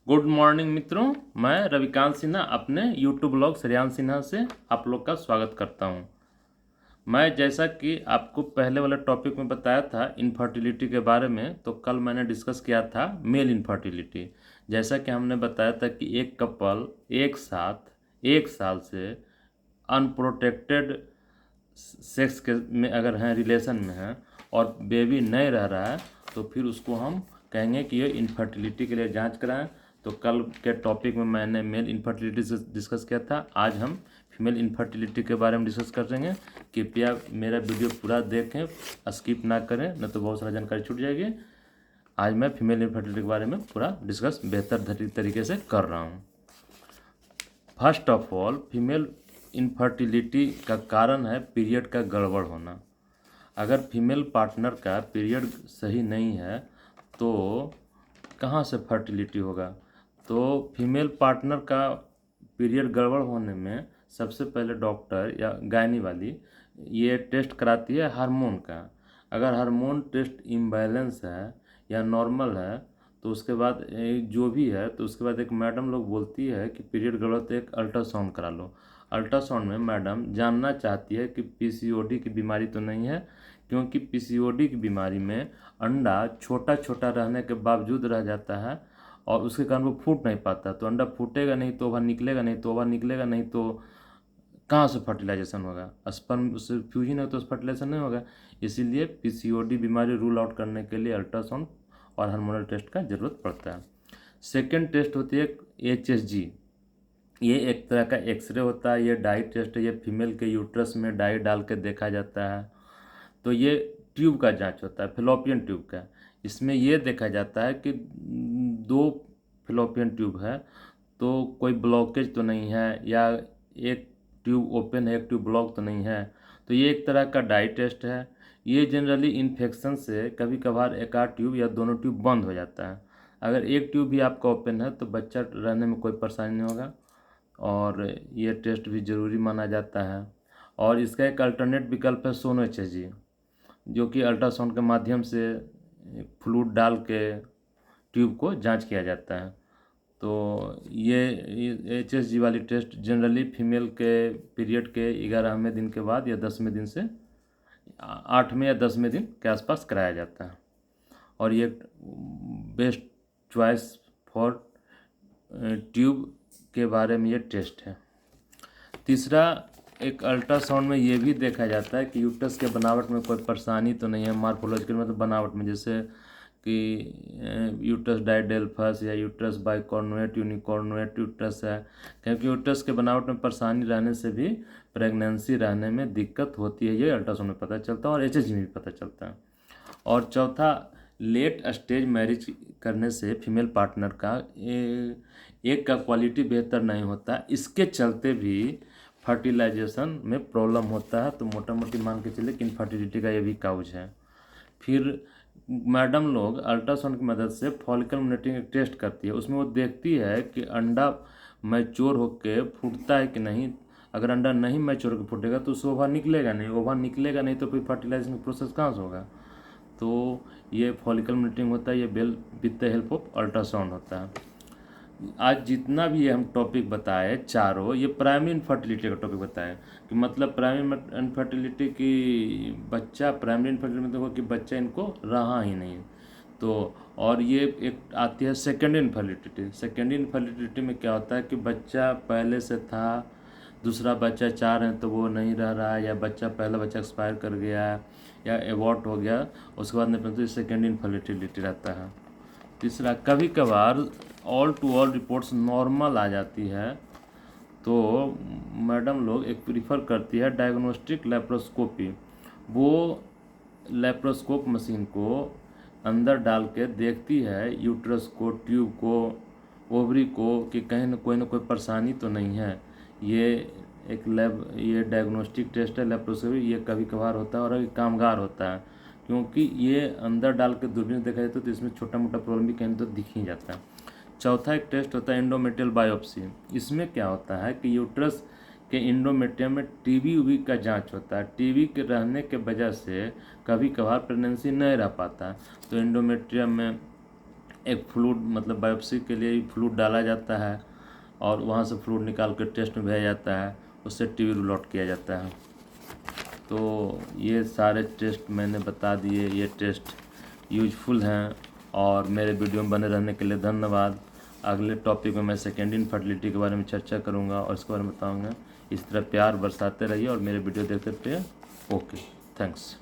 Good morning मित्रों, मैं रविकांत सिन्हा अपने यूट्यूब ब्लॉग श्रेयांश सिन्हा से आप लोग का स्वागत करता हूं। मैं जैसा कि आपको पहले वाले टॉपिक में बताया था इनफर्टिलिटी के बारे में, तो कल मैंने डिस्कस किया था मेल इनफर्टिलिटी। जैसा कि हमने बताया था कि एक कपल एक साथ 1 साल से अनप्रोटेक्टेड सेक्स के में अगर हैं, रिलेशन में हैं और बेबी नहीं रह रहा है, तो फिर उसको हम कहेंगे कि ये इनफर्टिलिटी के लिए जांच कराएं। तो कल के टॉपिक में मैंने मेल इनफर्टिलिटी से डिस्कस किया था, आज हम फीमेल इनफर्टिलिटी के बारे में डिस्कस करेंगे। कृपया मेरा वीडियो पूरा देखें, स्किप ना करें, न तो बहुत सारा जानकारी छूट जाएगी। आज मैं फीमेल इनफर्टिलिटी के बारे में पूरा डिस्कस बेहतर तरीके से कर रहा हूँ। First of all, female infertility का कारण है पीरियड का गड़बड़ होना। अगर फीमेल पार्टनर का पीरियड सही नहीं है तो कहाँ से फर्टिलिटी होगा। तो फीमेल पार्टनर का पीरियड गड़बड़ होने में सबसे पहले डॉक्टर या गायनी वाली ये टेस्ट कराती है हार्मोन का। अगर हार्मोन टेस्ट इम्बैलेंस है या नॉर्मल है तो उसके बाद जो भी है, तो उसके बाद एक मैडम लोग बोलती है कि पीरियड गड़बड़ तो एक अल्ट्रासाउंड करा लो। अल्ट्रासाउंड में मैडम जानना चाहती है कि पीसीओडी की बीमारी तो नहीं है, क्योंकि पीसीओडी की बीमारी में अंडा छोटा छोटा रहने के बावजूद रह जाता है और उसके कारण वो फूट नहीं पाता। तो अंडा फूटेगा नहीं तो ओवर निकलेगा नहीं, तो ओवर निकलेगा नहीं तो कहाँ से फर्टिलाइजेशन होगा। स्पर्म से फ्यूजन है तो फर्टिलाइजेशन नहीं होगा। इसीलिए पीसीओडी बीमारी रूल आउट करने के लिए अल्ट्रासाउंड और हार्मोनल टेस्ट का ज़रूरत पड़ता है। सेकेंड टेस्ट होती है HSG। ये एक तरह का एक्सरे होता है, ये डाई टेस्ट है। ये फीमेल के यूट्रस में डाई डाल के देखा जाता है। तो ये ट्यूब का जांच होता है, फेलोपियन ट्यूब का। इसमें ये देखा जाता है कि 2 फेलोपियन ट्यूब है तो कोई ब्लॉकेज तो नहीं है, या एक ट्यूब ओपन है एक ट्यूब ब्लॉक तो नहीं है। तो ये एक तरह का डाई टेस्ट है। ये जनरली इन्फेक्शन से कभी कभार एक आध ट्यूब या दोनों ट्यूब बंद हो जाता है। अगर एक ट्यूब भी आपका ओपन है तो बच्चा रहने में कोई परेशानी नहीं होगा, और ये टेस्ट भी ज़रूरी माना जाता है। और इसका एक अल्टरनेट विकल्प है सोनो HSG, जो कि अल्ट्रासाउंड के माध्यम से फ्लूइड डाल के ट्यूब को जांच किया जाता है। तो ये HSG वाली टेस्ट जनरली फीमेल के पीरियड के 11वें दिन के बाद या 10वें दिन से 8वें या 10वें दिन के आसपास कराया जाता है, और ये बेस्ट चॉइस फॉर ट्यूब के बारे में ये टेस्ट है। तीसरा, एक अल्ट्रासाउंड में ये भी देखा जाता है कि यूट्रस के बनावट में कोई परेशानी तो नहीं है, मार्फोलॉजिकल मतलब बनावट में, जैसे कि यूट्रस डायडेल्फस या यूट्रस बाइकॉर्नुएट यूनिकॉर्नुएट यूट्रस है। क्योंकि यूट्रस के बनावट में परेशानी रहने से भी प्रेगनेंसी रहने में दिक्कत होती है, ये अल्ट्रासाउंड में पता चलता है और HSG में भी पता चलता है। और चौथा, लेट स्टेज मैरिज करने से फीमेल पार्टनर का एक का क्वालिटी बेहतर नहीं होता, इसके चलते भी फर्टिलाइजेशन में प्रॉब्लम होता है। तो मोटा मोटी मान के चले कि इनफर्टिलिटी का ये भी काउज है। फिर मैडम लोग अल्ट्रासाउंड की मदद से फॉलिकल मॉनिटरिंग टेस्ट करती है। उसमें वो देखती है कि अंडा मैच्योर होकर फूटता है कि नहीं। अगर अंडा नहीं मैच्योर होकर फूटेगा तो उससे ओवा निकलेगा नहीं, ओवा निकलेगा नहीं तो फिर फर्टिलाइजेशन प्रोसेस कहाँ से होगा। तो ये फॉलिकल मॉनिटरिंग होता है, ये with the help of ultrasound होता है। आज जितना भी ये हम टॉपिक बताए चारों, ये प्राइमरी इनफर्टिलिटी का टॉपिक बताए कि मतलब प्राइमरी इनफर्टिलिटी की बच्चा, प्राइमरी इनफर्टिलिटी मतलब कि बच्चा इनको रहा ही नहीं। तो और ये एक आती है सेकेंडरी इनफर्टिलिटी। सेकेंडरी इनफर्टिलिटी में क्या होता है कि बच्चा पहले से था, दूसरा बच्चा चाह रहे हैं तो वो नहीं रह रहा है, या बच्चा पहला बच्चा एक्सपायर कर गया है या एबॉर्ट हो गया, उसके बाद नहीं, तो सेकेंडरी इनफर्टिलिटी रहता है। तीसरा, कभी कभार all to all reports normal आ जाती है तो मैडम लोग एक प्रीफर करती है डायग्नोस्टिक लेप्रोस्कोपी। वो लेप्रोस्कोप मशीन को अंदर डाल के देखती है यूट्रस को, ट्यूब को, ओवरी को, कि कहीं ना कोई परेशानी तो नहीं है। ये ये डायग्नोस्टिक टेस्ट है लेप्रोस्कोपी, ये कभी कभार होता है और कामगार होता है, क्योंकि ये अंदर डाल के दूरबीन से देखा जाता है तो इसमें छोटा मोटा प्रॉब्लम भी कहीं तो दिख ही जाता है। चौथा एक टेस्ट होता है एंडोमेट्रियल बायोप्सी। इसमें क्या होता है कि यूट्रस के एंडोमेट्रियम में टीबी का जांच होता है। टीबी के रहने के वजह से कभी कभार प्रेगनेंसी नहीं रह पाता, तो एंडोमेट्रियम में एक फ्लूइड मतलब बायोप्सी के लिए फ्लूइड डाला जाता है और वहाँ से फ्लूइड निकाल कर टेस्ट में भेजा जाता है, उससे टीबी रूल आउट किया जाता है। तो ये सारे टेस्ट मैंने बता दिए, ये टेस्ट यूजफुल हैं और मेरे वीडियो में बने रहने के लिए धन्यवाद। अगले टॉपिक में मैं सेकेंडरी इनफर्टिलिटी के बारे में चर्चा करूँगा और इसके बारे में बताऊँगा। इस तरह प्यार बरसाते रहिए और मेरे वीडियो देखते रहिए। Okay, thanks.